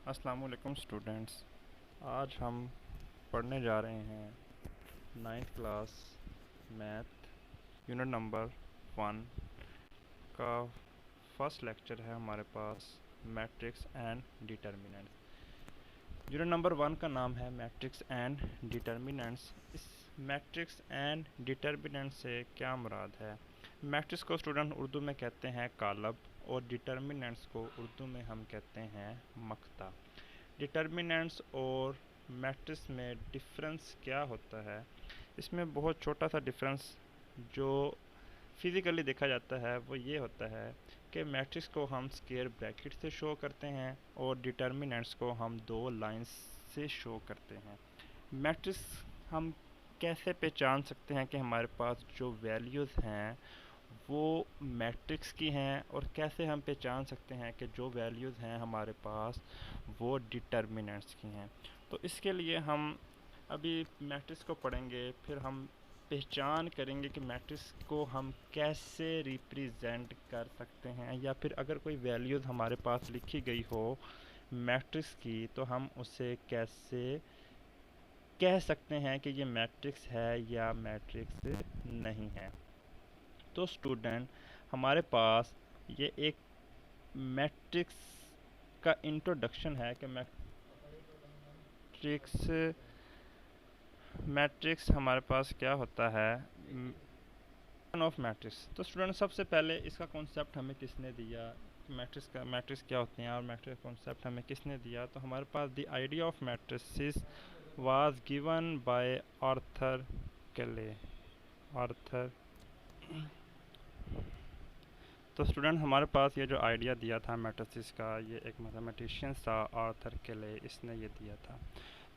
अस्सलाम वालेकुम स्टूडेंट्स। आज हम पढ़ने जा रहे हैं 9th class math unit number 1 का फर्स्ट लेक्चर है हमारे पास matrix and determinants. Unit number 1 का नाम है मैट्रिक्स एंड डिटर्मिनेंट्स। इस मैट्रिक्स एंड डिटर्मिनेंट से क्या मुराद है? मैट्रिक्स को स्टूडेंट उर्दू में कहते हैं कालब और डिटर्मिनेंट्स को उर्दू में हम कहते हैं मक्ता। डिटर्मिनेंट्स और मैट्रिक्स में डिफरेंस क्या होता है? इसमें बहुत छोटा सा डिफरेंस जो फिज़िकली देखा जाता है वो ये होता है कि मैट्रिक्स को हम स्क्वायर ब्रैकेट से शो करते हैं और डिटर्मिनेंट्स को हम दो लाइंस से शो करते हैं। मैट्रिक्स हम कैसे पहचान सकते हैं कि हमारे पास जो वैल्यूज़ हैं वो मैट्रिक्स की हैं, और कैसे हम पहचान सकते हैं कि जो वैल्यूज़ हैं हमारे पास वो डिटर्मिनेंट्स की हैं? तो इसके लिए हम अभी मैट्रिक्स को पढ़ेंगे, फिर हम पहचान करेंगे कि मैट्रिक्स को हम कैसे रिप्रेजेंट कर सकते हैं, या फिर अगर कोई वैल्यूज़ हमारे पास लिखी गई हो मैट्रिक्स की तो हम उसे कैसे कह सकते हैं कि ये मैट्रिक्स है या मैट्रिक्स नहीं है। तो स्टूडेंट, हमारे पास ये एक मैट्रिक्स का इंट्रोडक्शन है कि मैट्रिक्स हमारे पास क्या होता है ऑफ मैट्रिक्स। तो स्टूडेंट, सबसे पहले इसका कॉन्सेप्ट हमें किसने दिया, मैट्रिक्स क्या होते हैं और मैट्रिक्स कॉन्सेप्ट हमें किसने दिया? तो हमारे पास the idea of matrices was given by Arthur Cayley. तो स्टूडेंट, हमारे पास ये जो आइडिया दिया था मैट्रिसेस का, ये एक मैथमेटिशियन था आर्थर केले, इसने ये दिया था।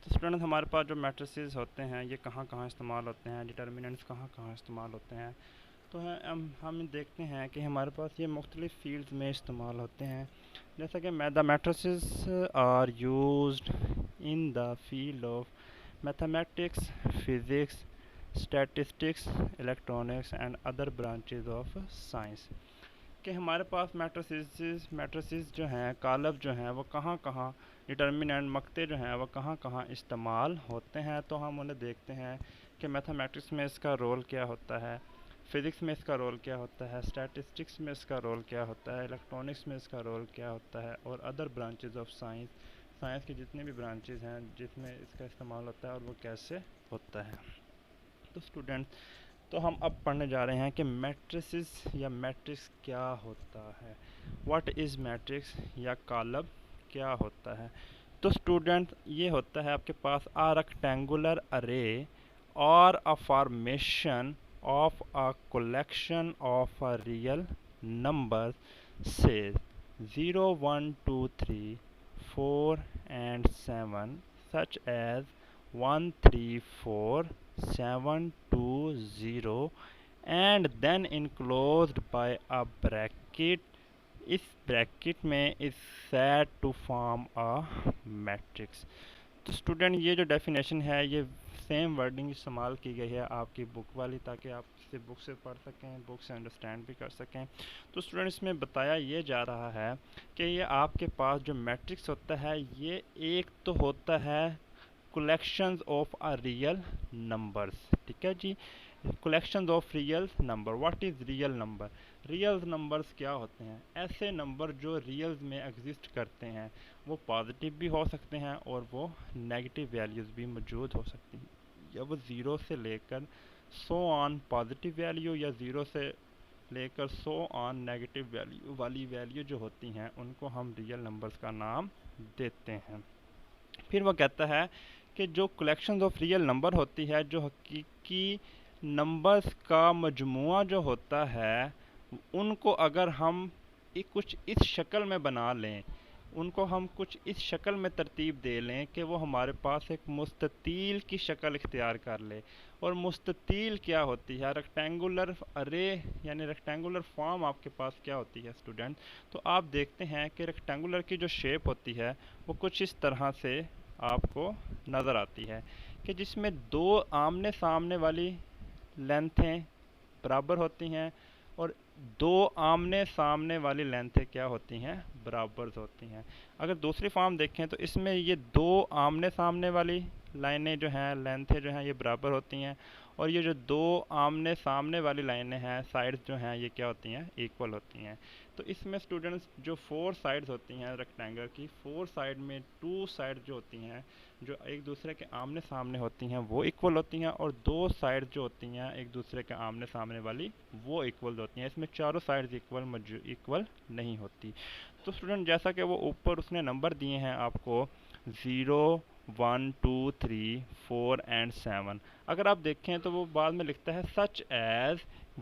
तो स्टूडेंट, हमारे पास जो मैट्रिसेस होते हैं ये कहाँ कहाँ इस्तेमाल होते हैं, डिटर्मिनेंट्स कहाँ कहाँ इस्तेमाल होते हैं? तो हम देखते हैं कि हमारे पास ये मुख्तलिफ़ फील्ड्स में इस्तेमाल होते हैं। जैसा कि the matrices are used in the field of mathematics, physics, statistics, electronics and other branches of science. कि हमारे पास मैट्रिसेस जो हैं, कालब जो हैं, वो कहाँ कहाँ, डिटर्मिनेंट मक्ते जो हैं वो कहाँ कहाँ इस्तेमाल होते हैं। तो हम उन्हें देखते हैं कि मैथमेटिक्स में इसका रोल क्या होता है, फिज़िक्स में इसका रोल क्या होता है, स्टैटिस्टिक्स में इसका रोल क्या होता है, इलेक्ट्रॉनिक्स में इसका रोल क्या होता है, और अदर ब्रांचेज ऑफ साइंस के जितने भी ब्रांचेज हैं जिसमें इसका इस्तेमाल होता है और वो कैसे होता है। तो स्टूडेंट, तो हम अब पढ़ने जा रहे हैं कि मैट्रिसेस या मैट्रिक्स क्या होता है। व्हाट इज़ मैट्रिक्स या कालब क्या होता है? तो स्टूडेंट, ये होता है आपके पास अ रेक्टेंगुलर अरे और a formation of a collection of a real number से 0 1 2 3 4 and 7 such as 1 3 4 7 2 0 and then enclosed by a bracket. इस ब्रैकेट में इस set to form a matrix. तो स्टूडेंट, ये जो डेफिनेशन है ये सेम वर्डिंग इस्तेमाल की गई है आपकी बुक वाली, ताकि आप इसे बुक से पढ़ सकें, बुक से अंडरस्टैंड भी कर सकें। तो स्टूडेंट, इसमें बताया ये जा रहा है कि ये आपके पास जो मैट्रिक्स होता है ये एक तो होता है collections of a real numbers. ठीक है जी, collections of real number. What is real number? Real numbers क्या होते हैं? ऐसे नंबर जो रियल्स में एग्जिस्ट करते हैं, वो पॉजिटिव भी हो सकते हैं और वो नेगेटिव वैल्यूज़ भी मौजूद हो सकती हैं, या वो ज़ीरो से लेकर 100 ऑन पॉजिटिव वैल्यू या ज़ीरो से लेकर 100 ऑन नेगेटिव वैल्यू वाली वैल्यू जो होती हैं उनको हम रियल नंबर्स का नाम देते हैं। फिर वो कहता है कि जो कलेक्शन ऑफ रियल नंबर होती है, जो हकीकी नंबर्स का मजमुआ जो होता है, उनको अगर हम कुछ इस शक्ल में बना लें, उनको हम कुछ इस शक्ल में तरतीब दे लें कि वो हमारे पास एक मुस्ततील की शक्ल इख्तियार कर ले। और मुस्ततील क्या होती है? रेक्टेंगुलर अरे यानी रेक्टेंगुलर फॉर्म आपके पास क्या होती है स्टूडेंट? तो आप देखते हैं कि रेक्टेंगुलर की जो शेप होती है वो कुछ इस तरह से आपको नज़र आती है कि जिसमें दो आमने सामने वाली लेंथें बराबर होती हैं और दो आमने सामने वाली लेंथें क्या होती हैं? बराबर होती हैं। अगर दूसरी फॉर्म देखें तो इसमें ये दो आमने सामने वाली लाइनें जो हैं, लेंथें जो हैं, ये बराबर होती हैं, और ये जो दो आमने सामने वाली लाइनें हैं, साइड्स जो हैं, ये क्या होती हैं, इक्वल होती हैं। तो इसमें स्टूडेंट्स जो फोर साइड्स होती हैं रेक्टेंगल की, फोर साइड में टू साइड जो होती हैं, जो एक दूसरे के आमने सामने होती हैं, वो इक्वल होती हैं, और दो साइड जो होती हैं एक दूसरे के आमने सामने वाली, वो इक्वल होती हैं। इसमें चारों साइड्स इक्वल नहीं होती। तो स्टूडेंट जैसा कि वो ऊपर उसने नंबर दिए हैं आपको 0, 1, 2, 3, 4 एंड 7, अगर आप देखें तो वो बाद में लिखता है सच एज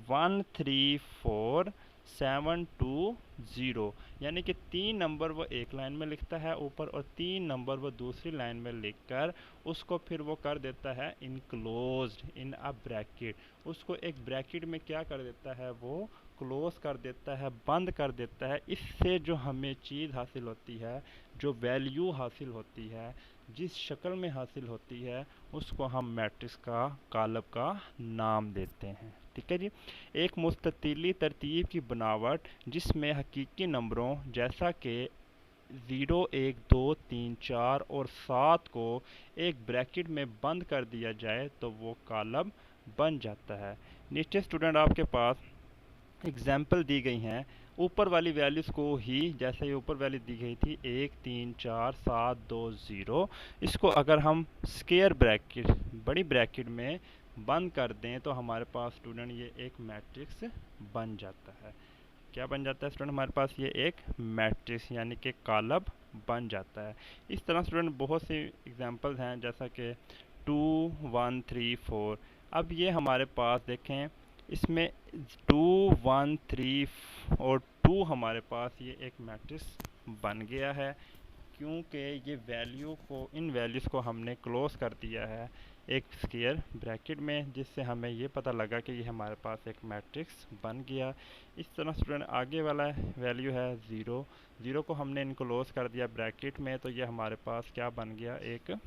1, 3, 4, 7, 2, 0, यानी कि 3 नंबर वो एक लाइन में लिखता है ऊपर, और 3 नंबर वो दूसरी लाइन में लिखकर उसको फिर वो कर देता है इनक्लोज्ड इन अ ब्रैकेट। उसको एक ब्रैकेट में क्या कर देता है, वो क्लोज कर देता है, बंद कर देता है। इससे जो हमें चीज़ हासिल होती है, जो वैल्यू हासिल होती है, जिस शक्ल में हासिल होती है, उसको हम मैट्रिक्स का कॉलम का नाम देते हैं। ठीक है जी। एक मुस्ततिली तरतीब की बनावट जिसमें हकीकी नंबरों जैसा कि 0, 1, 2, 3, 4 और 7 को एक ब्रैकेट में बंद कर दिया जाए तो वो कॉलम बन जाता है। नीचे स्टूडेंट आपके पास एग्जाम्पल दी गई हैं। ऊपर वाली वैल्यूज़ को ही, जैसे ये ऊपर वैल्यू दी गई थी 1, 3, 4, 7, 2, 0, इसको अगर हम स्क्वायर ब्रैकेट, बड़ी ब्रैकेट में बंद कर दें तो हमारे पास स्टूडेंट ये एक मैट्रिक्स बन जाता है। क्या बन जाता है स्टूडेंट, हमारे पास ये एक मैट्रिक्स यानी कि कॉलम बन जाता है। इस तरह स्टूडेंट बहुत सी एग्जांपल्स हैं, जैसा कि 2, 1, 3, 4। अब ये हमारे पास देखें, इसमें 2, 1, 3 और 2 हमारे पास ये एक मैट्रिक्स बन गया है, क्योंकि ये वैल्यू को, इन वैल्यूज़ को हमने क्लोज कर दिया है एक स्क्वायर ब्रैकेट में, जिससे हमें ये पता लगा कि ये हमारे पास एक मैट्रिक्स बन गया। इस तरह स्टूडेंट आगे वाला वैल्यू है 0, 0 को हमने इनक्लोज कर दिया ब्रैकेट में, तो ये हमारे पास क्या बन गया, एक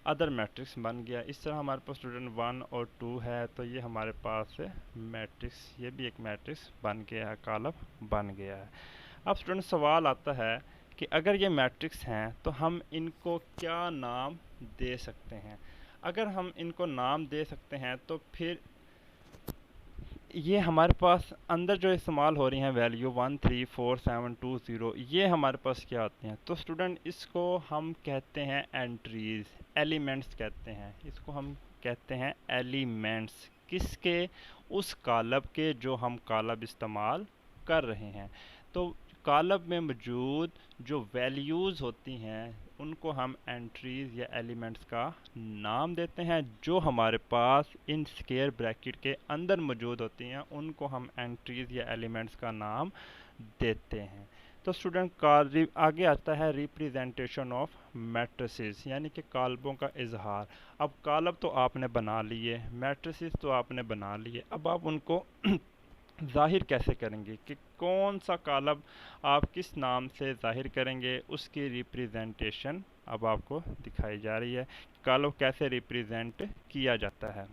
अदर मैट्रिक्स बन गया। इस तरह हमारे पास स्टूडेंट 1 और 2 है, तो ये हमारे पास मैट्रिक्स, ये भी एक मैट्रिक्स बन गया है, कॉलम बन गया है। अब स्टूडेंट सवाल आता है कि अगर ये मैट्रिक्स हैं तो हम इनको क्या नाम दे सकते हैं। अगर हम इनको नाम दे सकते हैं तो फिर ये हमारे पास अंदर जो इस्तेमाल हो रही हैं वैल्यू 1, 3, 4, 7, 2, 0, ये हमारे पास क्या होती हैं। तो स्टूडेंट इसको हम कहते हैं एंट्रीज, एलिमेंट्स कहते हैं। इसको हम कहते हैं एलिमेंट्स, किसके, उस कॉलम के जो हम कॉलम इस्तेमाल कर रहे हैं। तो कॉलम में मौजूद जो वैल्यूज़ होती हैं उनको हम एंट्रीज़ या एलिमेंट्स का नाम देते हैं। जो हमारे पास इन स्क्वायर ब्रैकेट के अंदर मौजूद होती हैं उनको हम एंट्रीज़ या एलिमेंट्स का नाम देते हैं। तो स्टूडेंट का आगे आता है रिप्रेजेंटेशन ऑफ मैट्रिसेस, यानी कि कॉलमों का इजहार। अब कॉलम तो आपने बना लिए, मैट्रिसेस तो आपने बना लिए, अब आप उनको ज़ाहिर कैसे करेंगे, कि कौन सा कॉलम आप किस नाम से ज़ाहिर करेंगे, उसकी रिप्रेजेंटेशन अब आपको दिखाई जा रही है। कॉलम कैसे रिप्रेजेंट किया जाता है।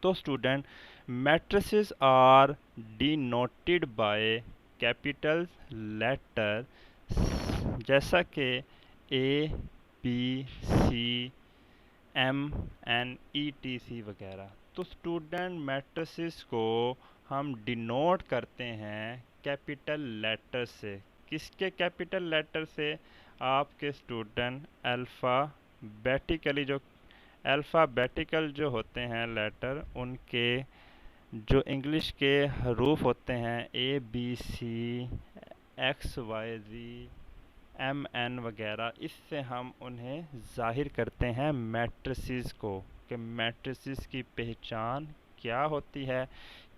तो student matrices are denoted by capital letter, जैसा कि A, B, C, M, N, E, T, C वगैरह। तो स्टूडेंट मैट्रिसेस को हम डिनोट करते हैं कैपिटल लेटर से। किसके कैपिटल लेटर से, आपके स्टूडेंट अल्फ़ाबेटिकल जो होते हैं लेटर, उनके जो इंग्लिश के हरूफ होते हैं ए, बी, सी, एक्स, वाई, जी, एम, एन वगैरह, इससे हम उन्हें ज़ाहिर करते हैं मैट्रिसेस को। कि मैट्रिसेस की पहचान क्या होती है,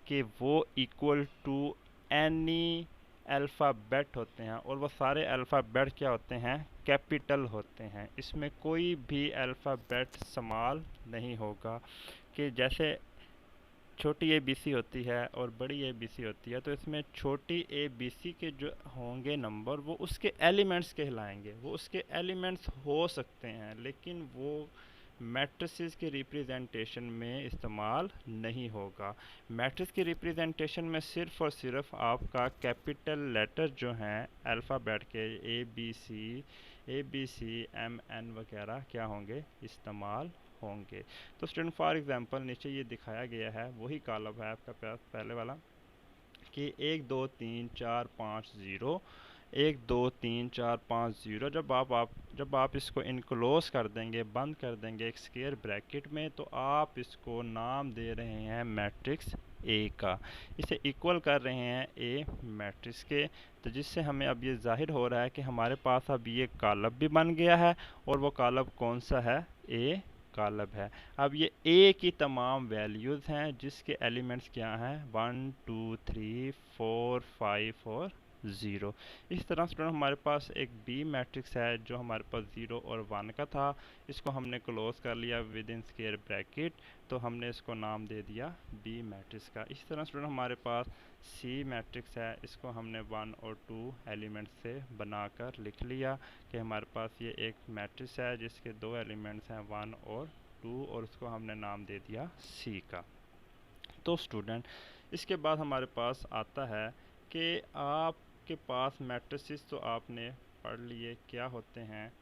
कि वो इक्वल टू एनी अल्फ़ाबेट होते हैं, और वो सारे अल्फ़ाबेट क्या होते हैं, कैपिटल होते हैं। इसमें कोई भी अल्फ़ाबेट स्मॉल नहीं होगा। कि जैसे छोटी ए बी सी होती है और बड़ी ए बी सी होती है, तो इसमें छोटी ए बी सी के जो होंगे नंबर, वो उसके एलिमेंट्स कहलाएंगे। वो उसके एलिमेंट्स हो सकते हैं, लेकिन वो मैट्रिसेस के रिप्रेजेंटेशन में इस्तेमाल नहीं होगा। मैट्रिक्स की रिप्रेजेंटेशन में सिर्फ़ और सिर्फ आपका कैपिटल लेटर जो हैं अल्फ़ाबेट के A B C M N वगैरह क्या होंगे, इस्तेमाल होंगे। तो स्टूडेंट फॉर एग्जांपल नीचे ये दिखाया गया है, वही कॉलम है आपका पास पहले वाला कि 1 2 3 4 5 0, 1 2 3 4 5 0। जब आप इसको इनक्लोज कर देंगे, बंद कर देंगे एक स्क्वायर ब्रैकेट में, तो आप इसको नाम दे रहे हैं मैट्रिक्स ए का। इसे इक्वल कर रहे हैं ए मैट्रिक्स के। तो जिससे हमें अब ये जाहिर हो रहा है कि हमारे पास अब ये कॉलम भी बन गया है, और वो कॉलम कौन सा है, ए कॉलम है। अब ये ए की तमाम वैल्यूज़ हैं जिसके एलिमेंट्स क्या हैं, 1 2 3 4 5 और 0। इस तरह स्टूडेंट हमारे पास एक बी मैट्रिक्स है जो हमारे पास 0 और 1 का था। इसको हमने क्लोज कर लिया विद इन स्क्वायर ब्रैकेट, तो हमने इसको नाम दे दिया बी मैट्रिक्स का। इस तरह स्टूडेंट हमारे पास सी मैट्रिक्स है, इसको हमने 1 और 2 एलिमेंट्स से बनाकर लिख लिया कि हमारे पास ये एक मैट्रिक्स है जिसके 2 एलिमेंट्स हैं 1 और 2, और उसको हमने नाम दे दिया सी का। तो स्टूडेंट इसके बाद हमारे पास आता है कि आपके पास मैट्रिसेस तो आपने पढ़ लिए क्या होते हैं,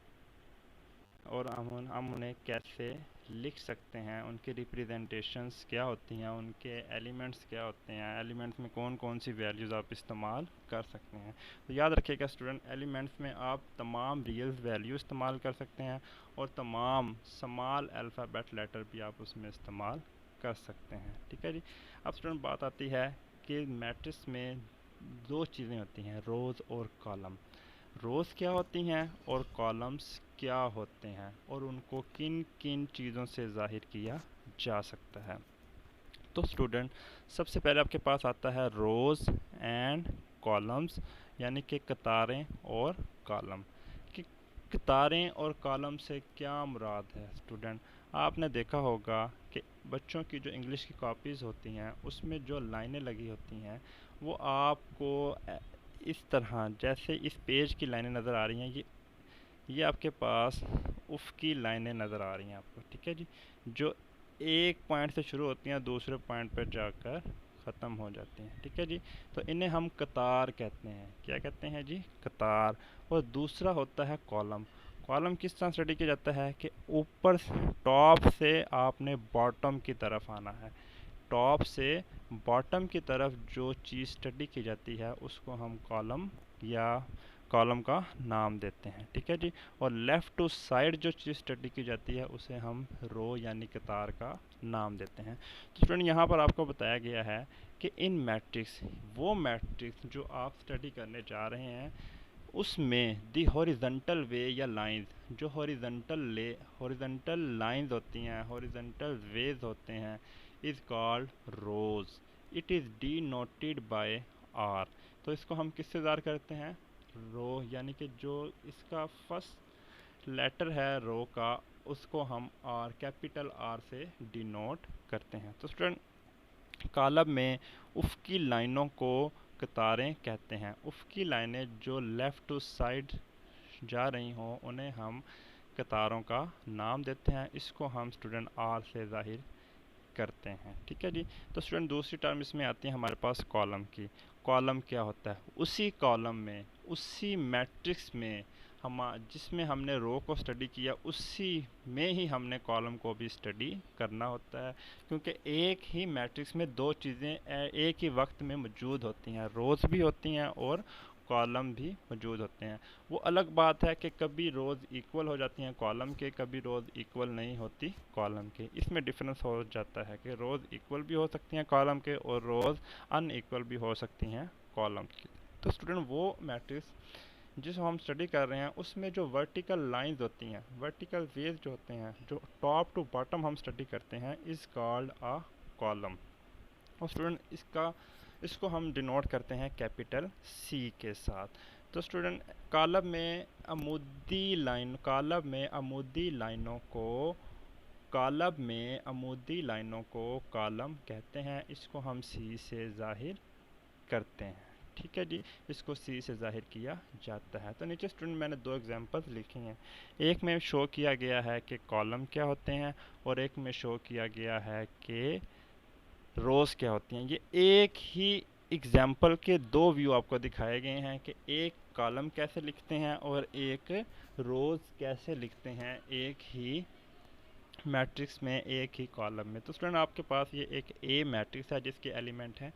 और हम उन्हें कैसे लिख सकते हैं, उनकी रिप्रेजेंटेशंस क्या होती हैं, उनके एलिमेंट्स क्या होते हैं, एलिमेंट्स में कौन कौन सी वैल्यूज़ आप इस्तेमाल कर सकते हैं। तो याद रखिएगा स्टूडेंट, एलिमेंट्स में आप तमाम रियल वैल्यू इस्तेमाल कर सकते हैं, और तमाम स्मॉल अल्फ़ाबेट लेटर भी आप उसमें इस्तेमाल कर सकते हैं। ठीक है जी। अब स्टूडेंट बात आती है कि मैट्रिक्स में दो चीज़ें होती हैं, रोज़ और कॉलम। रोज़ क्या होती हैं और कॉलम्स क्या होते हैं, और उनको किन किन चीज़ों से ज़ाहिर किया जा सकता है। तो स्टूडेंट सबसे पहले आपके पास आता है रोज़ एंड कॉलम्स, यानी कि कतारें और कॉलम। कि कतारें और कॉलम से क्या मुराद है स्टूडेंट, आपने देखा होगा कि बच्चों की जो इंग्लिश की कॉपीज़ होती हैं उसमें जो लाइनें लगी होती हैं वो आपको इस तरह, जैसे इस पेज की लाइनें नज़र आ रही हैं, ये आपके पास उफ़क़ी लाइनें नज़र आ रही हैं आपको। ठीक है जी, जो एक पॉइंट से शुरू होती हैं दूसरे पॉइंट पर जाकर ख़त्म हो जाती हैं। ठीक है जी, तो इन्हें हम कतार कहते हैं। क्या कहते हैं जी, कतार। और दूसरा होता है कॉलम। कॉलम किस तरह स्टडी किया जाता है कि ऊपर टॉप से आपने बॉटम की तरफ आना है, टॉप से बॉटम की तरफ जो चीज़ स्टडी की जाती है उसको हम कॉलम या कॉलम का नाम देते हैं। ठीक है जी। और लेफ़्ट टू साइड जो चीज़ स्टडी की जाती है उसे हम रो यानी कतार का नाम देते हैं। तो स्टूडेंट यहाँ पर आपको बताया गया है कि इन मैट्रिक्स, वो मैट्रिक्स जो आप स्टडी करने जा रहे हैं उसमें दी हॉरिजॉन्टल वे या लाइंस, जो हॉरिजॉन्टल लाइंस होती हैं, हॉरिजॉन्टल वेज होते हैं, is called rows. It is denoted by R. तो इसको हम किससे ज़ाहिर करते हैं, रो, यानी कि जो इसका फर्स्ट लेटर है रो का उसको हम आर, कैपिटल आर से डिनोट करते हैं। तो स्टूडेंट कॉलम में उफ़क़ी लाइनों को कतारें कहते हैं। उफ़क़ी लाइनें जो लेफ़्ट टू साइड जा रही हों उन्हें हम कतारों का नाम देते हैं। इसको हम स्टूडेंट आर से ज़ाहिर करते हैं। ठीक है जी। तो स्टूडेंट दूसरी टर्म इसमें आती है हमारे पास कॉलम की। कॉलम क्या होता है, उसी कॉलम में, उसी मैट्रिक्स में हम जिसमें हमने रो को स्टडी किया उसी में ही हमने कॉलम को भी स्टडी करना होता है, क्योंकि एक ही मैट्रिक्स में दो चीज़ें एक ही वक्त में मौजूद होती हैं, रोज़ भी होती हैं और कॉलम भी मौजूद होते हैं। वो अलग बात है कि कभी रोज़ इक्वल हो जाती हैं कॉलम के, कभी रोज़ इक्वल नहीं होती कॉलम के। इसमें डिफरेंस हो जाता है कि रोज़ इक्वल भी हो सकती हैं कॉलम के और रोज़ अनइक्वल भी हो सकती हैं कॉलम की। तो स्टूडेंट वो मैट्रिक्स जिसको हम स्टडी कर रहे हैं उसमें जो वर्टिकल लाइंस होती हैं, वर्टिकल वेज जो होते हैं, जो टॉप टू बॉटम हम स्टडी करते हैं, इज़ कॉल्ड अ कॉलम। और स्टूडेंट इसको हम डिनोट करते हैं कैपिटल सी के साथ। तो स्टूडेंट कॉलम में अमूदी लाइनों को कॉलम कहते हैं। इसको हम सी से ज़ाहिर करते हैं। ठीक है जी, इसको सी से ज़ाहिर किया जाता है। तो नीचे स्टूडेंट मैंने दो एग्जांपल्स लिखी हैं, एक में शो किया गया है कि कॉलम क्या होते हैं और एक में शो किया गया है कि रोज़ क्या होती हैं। ये एक ही एग्जाम्पल के दो व्यू आपको दिखाए गए हैं कि एक कॉलम कैसे लिखते हैं और एक रोज़ कैसे लिखते हैं एक ही मैट्रिक्स में, एक ही कॉलम में। तो स्टूडेंट आपके पास ये एक ए मैट्रिक्स है जिसके एलिमेंट हैं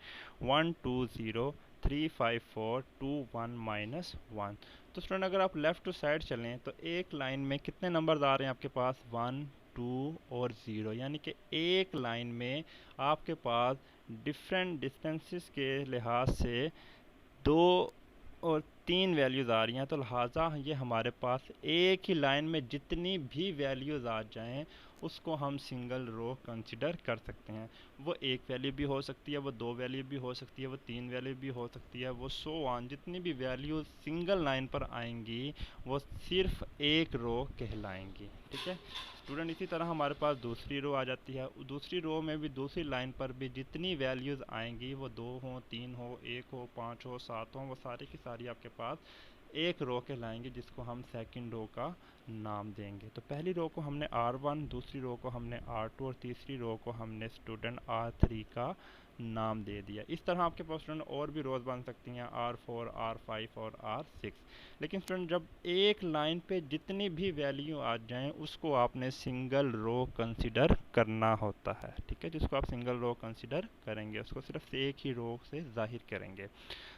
1 2 0 3 5 4 2 1 -1। तो स्टूडेंट अगर आप लेफ़्ट टू साइड चलें तो एक लाइन में कितने नंबर्स आ रहे हैं आपके पास, 1 2 और 0, यानी कि एक लाइन में आपके पास डिफरेंट डिस्टेंसेस के लिहाज से 2 और 3 वैल्यूज़ आ रही हैं। तो लिहाजा ये हमारे पास एक ही लाइन में जितनी भी वैल्यूज़ आ जाएं उसको हम सिंगल रो कंसिडर कर सकते हैं। वो एक वैल्यू भी हो सकती है, वो दो वैल्यू भी हो सकती है, वो तीन वैल्यू भी हो सकती है, वो सो ऑन, जितनी भी वैल्यू सिंगल लाइन पर आएंगी वो सिर्फ एक रो कहलाएंगी। ठीक है स्टूडेंट, इसी तरह हमारे पास दूसरी रो आ जाती है। दूसरी रो में भी दूसरी लाइन पर भी जितनी वैल्यूज़ आएंगी, वो 2 हो, 3 हो, 1 हो, 5 हो, 7 हो, वो सारी की सारी आपके पास एक रो कहलाएंगे जिसको हम सेकंड रो का नाम देंगे। तो पहली रो को हमने R1, दूसरी रो को हमने R2 और तीसरी रो को हमने स्टूडेंट R3 का नाम दे दिया। इस तरह आपके पास स्टूडेंट और भी रोज़ बन सकती हैं, R4, R5 और R6। लेकिन स्टूडेंट जब एक लाइन पे जितनी भी वैल्यू आ जाएं उसको आपने सिंगल रो कंसिडर करना होता है। ठीक है, जिसको आप सिंगल रो कंसिडर करेंगे उसको सिर्फ एक ही रो से जाहिर करेंगे।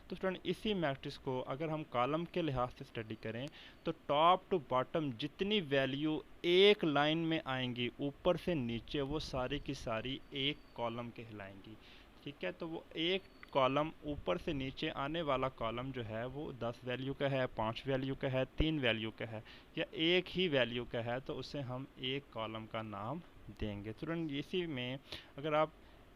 तो स्टूडेंट इसी मैट्रिक्स को अगर हम कॉलम के लिहाज से स्टडी करें तो टॉप टू बॉटम जितनी वैल्यू एक लाइन में आएंगी ऊपर से नीचे, वो सारी की सारी एक कॉलम कहलाएंगी। ठीक है, तो वो एक कॉलम ऊपर से नीचे आने वाला कॉलम जो है वो 10 वैल्यू का है, 5 वैल्यू का है, 3 वैल्यू का है या एक ही वैल्यू का है, तो उसे हम एक कॉलम का नाम देंगे। स्टूडेंट इसी में अगर आप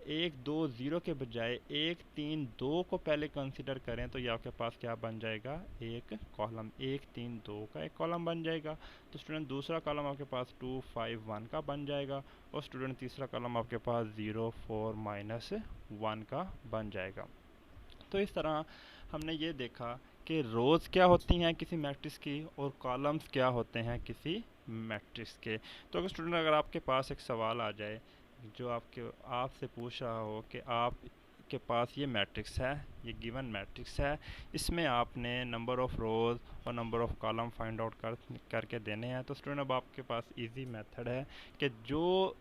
1 2 0 के बजाय 1 3 2 को पहले कंसिडर करें तो ये आपके पास क्या बन जाएगा, एक कॉलम 1 3 2 का एक कॉलम बन जाएगा। तो स्टूडेंट दूसरा कॉलम आपके पास 2 5 1 का बन जाएगा और स्टूडेंट तीसरा कॉलम आपके पास 0 4 -1 का बन जाएगा। तो इस तरह हमने ये देखा कि रोज़ क्या होती हैं किसी मैट्रिक्स की और कॉलम्स क्या होते हैं किसी मैट्रिक्स के। तो अगर स्टूडेंट अगर आपके पास एक सवाल आ जाए जो आपसे पूछ रहा हो कि आप के पास ये मैट्रिक्स है, ये गिवन मैट्रिक्स है, इसमें आपने नंबर ऑफ़ रोज़ और number of column find out करके देने हैं। तो स्टूडेंट अब आपके पास इजी मेथड है कि जो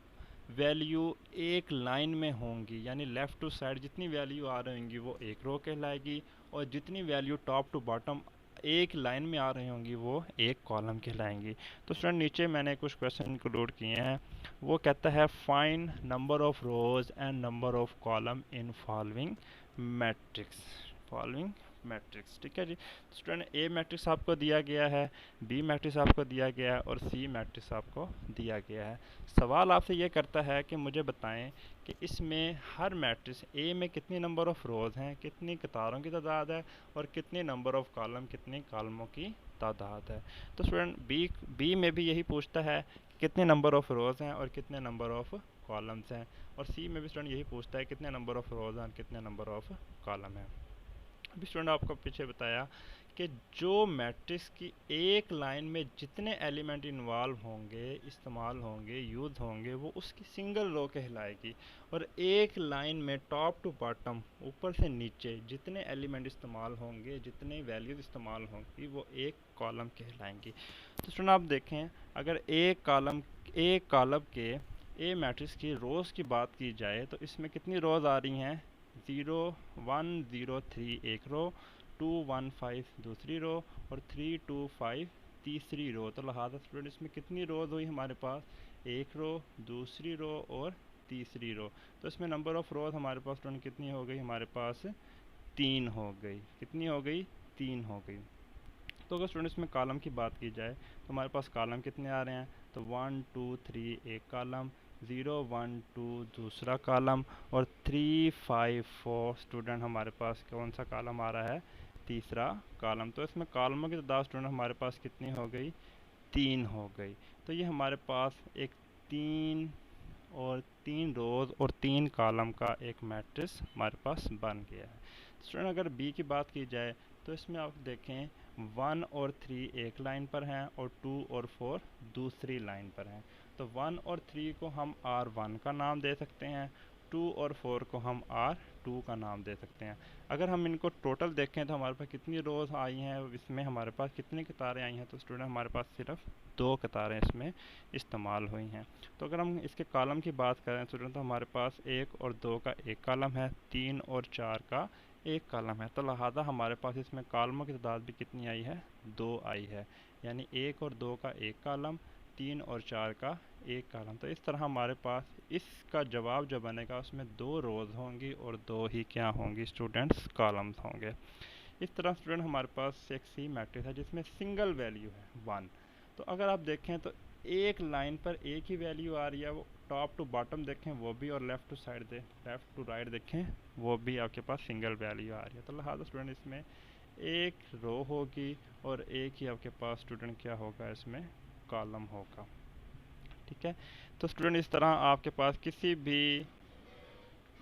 वैल्यू एक लाइन में होंगी यानी लेफ़्ट टू साइड जितनी वैल्यू आ रही होंगी वो एक रो कहलाएगी और जितनी वैल्यू टॉप टू बॉटम एक लाइन में आ रही होंगी वो एक कॉलम कहलाएंगी। तो स्टूडेंट नीचे मैंने कुछ क्वेश्चन इंक्लूड किए हैं। वो कहता है find number of rows and number of column in following matrix. ठीक है जी, स्टूडेंट ए मैट्रिक्स आपको दिया गया है, बी मैट्रिक्स आपको दिया गया है और सी मैट्रिक्स आपको दिया गया है। सवाल आपसे ये करता है कि मुझे बताएं कि इसमें हर मैट्रिक्स ए में कितनी नंबर ऑफ़ रोज़ हैं, कितनी कतारों की तादाद है और कितने नंबर ऑफ़ कॉलम, कितने कॉलमों की तादाद है। तो स्टूडेंट बी में भी यही पूछता है कि कितने नंबर ऑफ़ रोज़ हैं और कितने नंबर ऑफ़ कॉलम्स हैं, और सी में भी स्टूडेंट यही पूछता है कितने नंबर ऑफ़ रोज़ हैं और कितने नंबर ऑफ़ कॉलम हैं। अभी स्टूडेंट आपको पीछे बताया कि जो मैट्रिक्स की एक लाइन में जितने एलिमेंट इन्वॉल्व होंगे, इस्तेमाल होंगे, यूज़ होंगे, वो उसकी सिंगल रो कहलाएगी और एक लाइन में टॉप टू बॉटम ऊपर से नीचे जितने एलिमेंट इस्तेमाल होंगे, जितने वैल्यूज़ इस्तेमाल होंगी, वो एक कॉलम कहलाएंगी। तो स्टूडेंट आप देखें अगर एक कॉलम के ए मैट्रिक्स की रोज़ की बात की जाए तो इसमें कितनी रोज़ आ रही हैं, 0 1 0 3 एक रो, 2 1 5 दूसरी रो और 3 2 5 तीसरी रो। तो लिहाजा स्टूडेंट इसमें कितनी रोज़ हुई हमारे पास, एक रो, दूसरी रो और तीसरी रो। तो इसमें नंबर ऑफ़ रोज़ हमारे पास स्टूडेंट कितनी हो गई, हमारे पास 3 हो गई। कितनी हो गई, 3 हो गई। तो अगर स्टूडेंट इसमें कॉलम की बात की जाए तो हमारे पास कॉलम कितने आ रहे हैं, तो 1 2 3 एक कॉलम, 0 1 2 दूसरा कॉलम और 3 5 4 स्टूडेंट हमारे पास कौन सा कॉलम आ रहा है, तीसरा कॉलम। तो इसमें कॉलमों की तादाद स्टूडेंट हमारे पास कितनी हो गई, 3 हो गई। तो ये हमारे पास एक 3 रोज़ और 3 कॉलम का एक मैट्रिक्स हमारे पास बन गया है। स्टूडेंट अगर बी की बात की जाए तो इसमें आप देखें 1 और 3 एक लाइन पर हैं और 2 और 4 दूसरी लाइन पर हैं। तो 1 और 3 को हम R1 का नाम दे सकते हैं, 2 और 4 को हम R2 का नाम दे सकते हैं। अगर हम इनको टोटल देखें तो हमारे पास कितनी रोज़ आई हैं, इसमें हमारे पास कितनी कतारें आई हैं, तो स्टूडेंट हमारे पास सिर्फ 2 कतारें इसमें इस्तेमाल हुई हैं। तो अगर हम इसके कॉलम की बात करें स्टूडेंट तो हमारे पास 1 और 2 का एक कॉलम है, 3 और 4 का एक कॉलम है। तो लिहाजा हमारे पास इसमें कॉलमों की तादाद भी कितनी आई है, 2 आई है। यानी 1 और 2 का एक कॉलम, 3 और 4 का एक कॉलम। तो इस तरह हमारे पास इसका जवाब जो बनेगा उसमें 2 रोज़ होंगी और 2 ही क्या होंगी स्टूडेंट्स, कॉलम्स होंगे। इस तरह स्टूडेंट हमारे पास एक सी मैट्रिक्स है जिसमें सिंगल वैल्यू है 1। तो अगर आप देखें तो एक लाइन पर एक ही वैल्यू आ रही है, वो टॉप टू बॉटम देखें वो भी, और left to side left to right देखें वो भी आपके पास सिंगल वैल्यू आ रही है। तो लिहाजा स्टूडेंट इसमें एक रो होगी और एक ही आपके पास स्टूडेंट क्या होगा, इसमें कॉलम होगा। ठीक है, तो स्टूडेंट इस तरह आपके पास किसी भी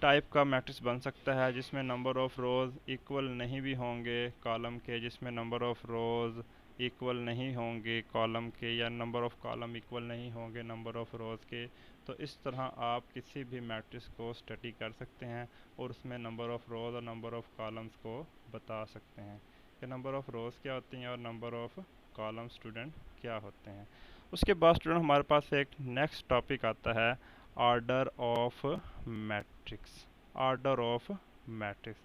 टाइप का मैट्रिक्स बन सकता है जिसमें नंबर ऑफ़ रोज़ इक्वल नहीं भी होंगे कॉलम के, जिसमें नंबर ऑफ़ रोज़ इक्वल नहीं होंगे कॉलम के, या नंबर ऑफ़ कॉलम इक्वल नहीं होंगे नंबर ऑफ़ रोज़ के। तो इस तरह आप किसी भी मैट्रिक्स को स्टडी कर सकते हैं और उसमें नंबर ऑफ़ रोज़ और नंबर ऑफ़ कॉलम्स को बता सकते हैं कि नंबर ऑफ़ रोज़ क्या होती हैं और नंबर ऑफ़ कॉलम स्टूडेंट क्या होते हैं। उसके बाद स्टूडेंट हमारे पास एक नेक्स्ट टॉपिक आता है, order of matrix. Order of matrix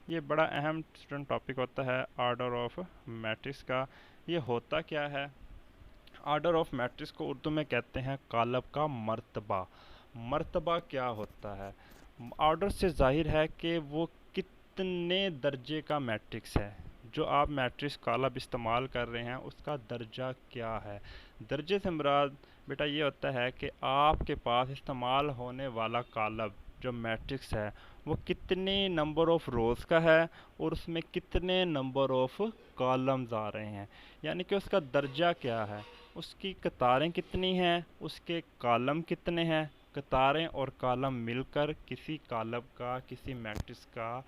ये बड़ा अहम स्टूडेंट टॉपिक होता है ऑर्डर ऑफ मैट्रिक्स का। ये होता क्या है, ऑर्डर ऑफ मैट्रिक्स को उर्दू में कहते हैं कॉलम का मर्तबा। मर्तबा क्या होता है, ऑर्डर से जाहिर है कि वो कितने दर्जे का मैट्रिक्स है। जो आप मैट्रिक्स कॉलम इस्तेमाल कर रहे हैं उसका दर्जा क्या है। दर्जे से मुराद बेटा ये होता है कि आपके पास इस्तेमाल होने वाला कॉलम जो मैट्रिक्स है वो कितने नंबर ऑफ़ रोज़ का है और उसमें कितने नंबर ऑफ़ कॉलम्स आ रहे हैं। यानी कि उसका दर्जा क्या है, उसकी कतारें कितनी हैं, उसके कॉलम कितने हैं। कतारें और कॉलम मिलकर किसी कॉलम का, किसी मैट्रिक्स का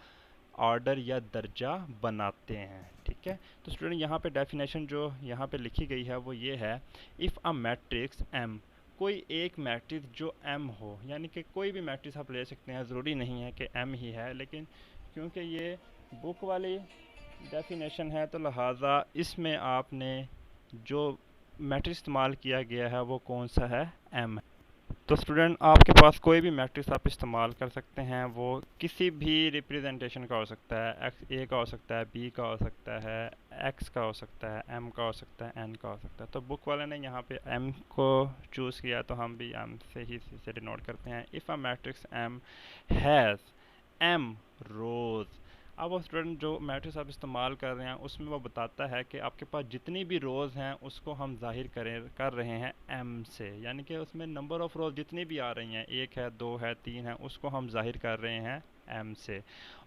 ऑर्डर या दर्जा बनाते हैं। ठीक है, तो स्टूडेंट यहाँ पे डेफिनेशन जो यहाँ पे लिखी गई है वो ये है, इफ़ अ मैट्रिक्स एम, कोई एक मैट्रिक्स जो एम हो, यानी कि कोई भी मैट्रिक्स आप ले सकते हैं, ज़रूरी नहीं है कि एम ही है, लेकिन क्योंकि ये बुक वाली डेफिनेशन है तो लिहाजा इसमें आपने जो मैट्रिक्स इस्तेमाल किया गया है वो कौन सा है, एम है। तो स्टूडेंट आपके पास कोई भी मैट्रिक्स आप इस्तेमाल कर सकते हैं, वो किसी भी रिप्रेजेंटेशन का हो सकता है, एक्स ए का हो सकता है, बी का हो सकता है, एक्स का हो सकता है, एम का हो सकता है, एन का हो सकता है। तो बुक वाले ने यहाँ पे एम को चूज़ किया तो हम भी एम से ही इसे डिनोट करते हैं। If a matrix M has M rows, अब वो स्टूडेंट जो मैट्रिक्स आप इस्तेमाल कर रहे हैं उसमें वो बताता है कि आपके पास जितनी भी रोज़ हैं उसको हम जाहिर कर रहे हैं एम से, यानी कि उसमें नंबर ऑफ़ रोज़ जितनी भी आ रही हैं, 1 है, 2 है, 3 है, उसको हम जाहिर कर रहे हैं एम से।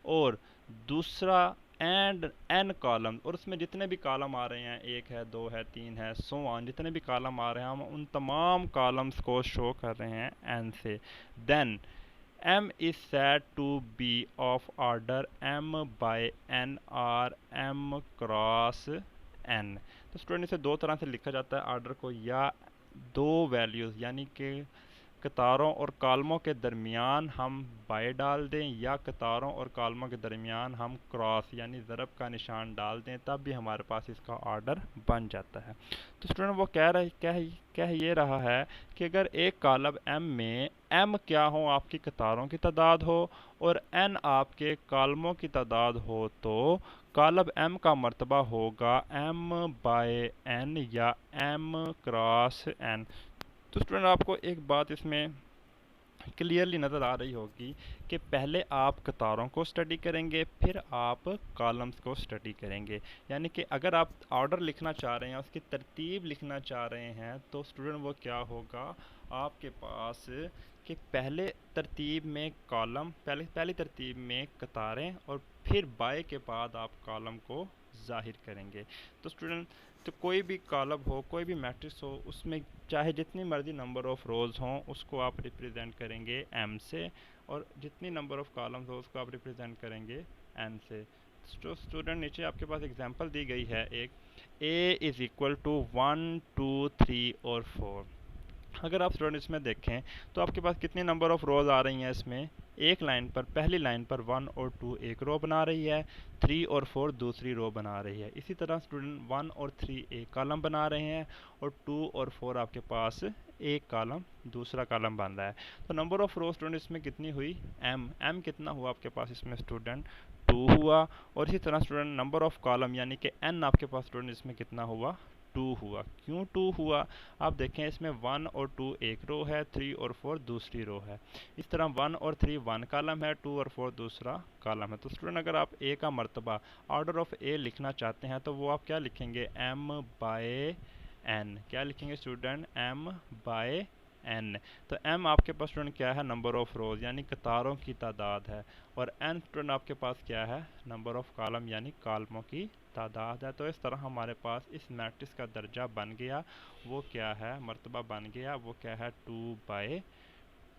और दूसरा एंड एन कॉलम, और उसमें जितने भी कॉलम आ रहे हैं, 1 है, 2 है, 3 है, सो ऑन, जितने भी कॉलम आ रहे हैं हम उन तमाम कॉलम्स को शो कर रहे हैं एन से। Then M is said to be of order M by N or M cross N। तो स्टूडेंट इसे दो तरह से लिखा जाता है ऑर्डर को, या दो वैल्यूज़ यानी कि कतारों और कॉलमों के दरमियान हम बाय डाल दें, या कतारों और कॉलमों के दरमियान हम क्रॉस यानी ज़रब का निशान डाल दें, तब भी हमारे पास इसका ऑर्डर बन जाता है। तो स्टूडेंट वो कह ये रहा है कि अगर एक कॉलम एम में एम क्या हो, आपकी कतारों की तादाद हो, और एन आपके कॉलमों की तादाद हो, तो कॉलम एम का मर्तबा होगा एम बाय एन या एम क्रॉस एन। तो स्टूडेंट आपको एक बात इसमें क्लियरली नज़र आ रही होगी कि पहले आप कतारों को स्टडी करेंगे फिर आप कॉलम्स को स्टडी करेंगे। यानी कि अगर आप ऑर्डर लिखना चाह रहे हैं, उसकी तरतीब लिखना चाह रहे हैं, तो स्टूडेंट वो क्या होगा आपके पास कि पहले तरतीब में कॉलम, पहली तरतीब में कतारें, और फिर बाय के बाद आप कॉलम को ज़ाहिर करेंगे। तो स्टूडेंट तो कोई भी कॉलम हो, कोई भी मैट्रिक्स हो, उसमें चाहे जितनी मर्जी नंबर ऑफ़ रोज़ हों उसको आप रिप्रेजेंट करेंगे एम से, और जितनी नंबर ऑफ़ कॉलम्स हो उसको आप रिप्रेजेंट करेंगे n से। तो स्टूडेंट नीचे आपके पास एग्जांपल दी गई है एक, a इज़ इक्वल टू 1 2 3 और 4। अगर आप स्टूडेंट इसमें देखें तो आपके पास कितनी नंबर ऑफ रोज आ रही हैं इसमें, एक लाइन पर, पहली लाइन पर 1 और 2 एक रो बना रही है, 3 और 4 दूसरी रो बना रही है। इसी तरह स्टूडेंट 1 और 3 एक कॉलम बना रहे हैं और 2 और 4 आपके पास एक कॉलम दूसरा कॉलम बन रहा है। तो नंबर ऑफ रो स्टूडेंट इसमें कितनी हुई, m कितना हुआ आपके पास इसमें स्टूडेंट 2 हुआ। और इसी तरह स्टूडेंट नंबर ऑफ कॉलम यानी कि n आपके पास स्टूडेंट इसमें कितना हुआ, 2 हुआ। क्यों 2 हुआ, आप देखें इसमें 1 और 2 एक रो है, 3 और 4 दूसरी रो है। इस तरह 1 और 3 वन कॉलम है, 2 और 4 दूसरा कॉलम है। तो स्टूडेंट अगर आप a का मर्तबा ऑर्डर ऑफ a लिखना चाहते हैं तो वो आप क्या लिखेंगे, m बाय n। क्या लिखेंगे स्टूडेंट, m बाय n। तो m आपके पास स्टूडेंट क्या है, नंबर ऑफ रोज यानी कतारों की तादाद है, और n स्टूडेंट आपके पास क्या है, नंबर ऑफ कॉलम यानी कॉलमों की तादाद है। तो इस तरह हमारे पास इस मैट्रिक्स का दर्जा बन गया, वो क्या है, मर्तबा बन गया, वो क्या है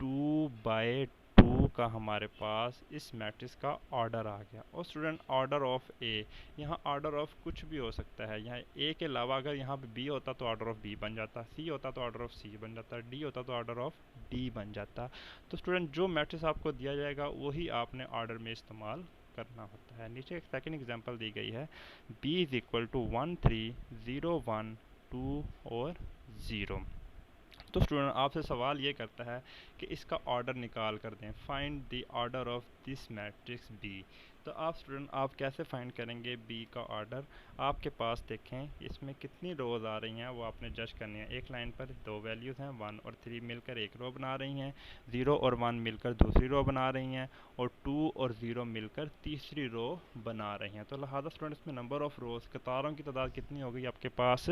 2/2 का हमारे पास इस मैट्रिक्स का ऑर्डर आ गया। और स्टूडेंट ऑर्डर ऑफ ए, यहाँ ऑर्डर ऑफ कुछ भी हो सकता है। यहाँ ए के अलावा अगर यहाँ पे बी होता तो ऑर्डर ऑफ बी बन जाता, सी होता तो ऑर्डर ऑफ सी बन जाता, डी होता तो ऑर्डर ऑफ डी बन जाता। तो स्टूडेंट जो मैट्रिक्स आपको दिया जाएगा वही आपने ऑर्डर में इस्तेमाल करना होता है। नीचे एक सेकंड एग्जांपल दी गई है, b इज इक्वल टू 1 3 0 1 2 और 0। तो स्टूडेंट आपसे सवाल ये करता है कि इसका ऑर्डर निकाल कर दें, find the order of this matrix b। तो आप स्टूडेंट आप कैसे फाइंड करेंगे b का ऑर्डर, आपके पास देखें इसमें कितनी रोज आ रही हैं वो आपने जज करनी है। एक लाइन पर दो वैल्यूज़ हैं, 1 और 3 मिलकर एक रो बना रही हैं, 0 और 1 मिलकर दूसरी रो बना रही हैं, और 2 और 0 मिलकर तीसरी रो बना रही हैं। तो लिहाजा स्टूडेंट इसमें नंबर ऑफ रोज, कतारों की तादाद कितनी हो गई आपके पास,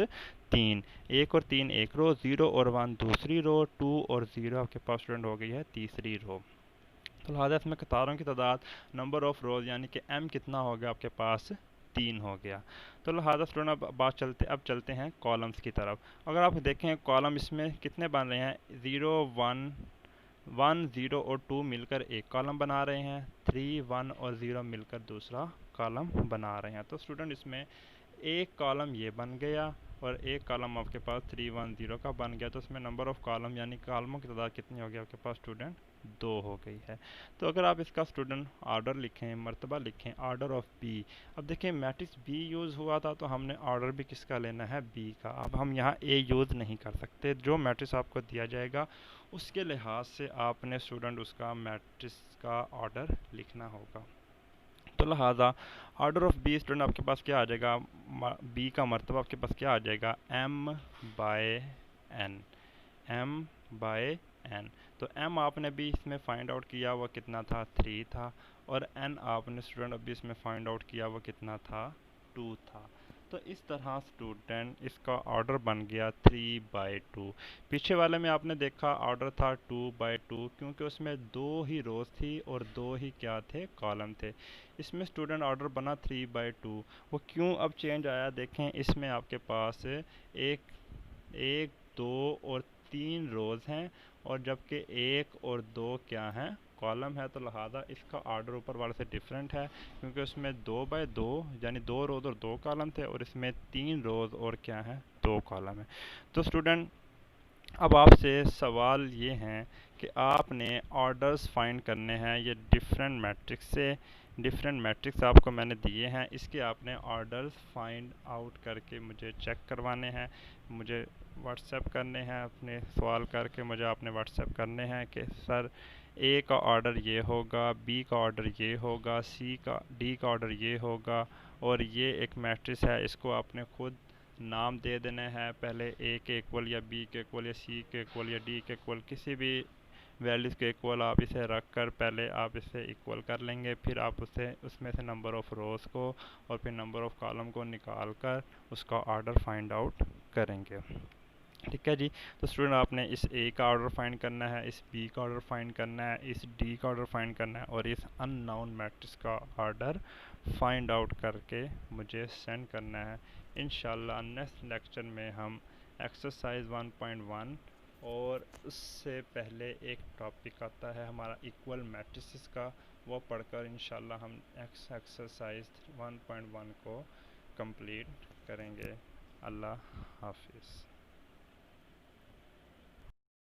3। 1 और 3 एक रो, 0 और 1 दूसरी रो, 2 और 0 आपके पास स्टूडेंट हो गई है तीसरी रो। तो लिहाजा इसमें कतारों की तादाद, नंबर ऑफ रोज यानी कि m कितना हो गया आपके पास, 3 हो गया। तो लिहाजा स्टूडेंट अब चलते हैं कॉलम्स की तरफ। अगर आप देखें कॉलम इसमें कितने बन रहे हैं, 0 1 0 और 2 मिलकर एक कॉलम बना रहे हैं, 3 1 और 0 मिलकर दूसरा कॉलम बना रहे हैं। तो स्टूडेंट इसमें एक कॉलम ये बन गया और एक कॉलम आपके पास 3 1 0 का बन गया। तो इसमें नंबर ऑफ कॉलम यानी कॉलमों की तादाद कितनी हो गई आपके पास स्टूडेंट, 2 हो गई है। तो अगर आप इसका स्टूडेंट ऑर्डर लिखें, मर्तबा लिखें, ऑर्डर ऑफ बी। अब देखिए मैट्रिक्स बी यूज़ हुआ था तो हमने ऑर्डर भी किसका लेना है, बी का। अब हम यहाँ ए यूज़ नहीं कर सकते, जो मैट्रिक्स आपको दिया जाएगा उसके लिहाज से आपने स्टूडेंट उसका मैट्रिक्स का ऑर्डर लिखना होगा। तो लिहाजा ऑर्डर ऑफ बी स्टूडेंट आपके पास क्या आ जाएगा, बी का मर्तबा आपके पास क्या आ जाएगा, m by n, m by n। तो m आपने भी इसमें फाइंड आउट किया वो कितना था, 3 था, और n आपने स्टूडेंट अभी इसमें फाइंड आउट किया वो कितना था, 2 था। तो इस तरह स्टूडेंट इसका ऑर्डर बन गया 3/2। पीछे वाले में आपने देखा ऑर्डर था 2/2, क्योंकि उसमें 2 ही रोज थी और 2 ही क्या थे, कॉलम थे। इसमें स्टूडेंट ऑर्डर बना 3/2। वो क्यों अब चेंज आया, देखें इसमें आपके पास एक 2 और 3 रोज हैं, और जबकि 1 और 2 क्या हैं, कॉलम है। तो लिहाजा इसका ऑर्डर ऊपर वाले से डिफरेंट है, क्योंकि उसमें 2/2 यानी 2 रोज और 2 कॉलम थे, और इसमें 3 रोज और क्या है, 2 कॉलम है। तो स्टूडेंट अब आपसे सवाल ये हैं कि आपने ऑर्डर्स फाइंड करने हैं, ये डिफरेंट मैट्रिक्स से, डिफरेंट मैट्रिक्स आपको मैंने दिए हैं, इसके आपने ऑर्डर्स फाइंड आउट करके मुझे चेक करवाने हैं, मुझे व्हाट्सएप करने हैं, अपने सवाल करके मुझे आपने व्हाट्सएप करने हैं कि सर ए का ऑर्डर ये होगा, बी का ऑर्डर ये होगा, डी का ऑर्डर ये होगा, और ये एक मैट्रिक्स है, इसको आपने खुद नाम दे देना है, पहले ए के इक्वल या बी के इक्वल या सी के इक्वल या डी के इक्वल, किसी भी वैल्यूज़ के इक्वल आप इसे रख कर पहले आप इसे इक्वल कर लेंगे, फिर आप उसे उसमें से नंबर ऑफ़ रोज़ को और फिर नंबर ऑफ़ कॉलम को निकाल कर उसका ऑर्डर फाइंड आउट करेंगे। ठीक है जी। तो स्टूडेंट आपने इस ए का ऑर्डर फाइंड करना है, इस बी का ऑर्डर फाइंड करना है, इस डी का ऑर्डर फाइंड करना है, और इस अननोन मैट्रिक्स का ऑर्डर फाइंड आउट करके मुझे सेंड करना है। इंशाल्लाह नेक्स्ट लेक्चर में हम एक्सरसाइज 1.1 और उससे पहले एक टॉपिक आता है हमारा इक्वल मैट्रिसेस का, वो पढ़कर इंशाल्लाह हम एक्सरसाइज 1.1 को कंप्लीट करेंगे। अल्लाह हाफिज़।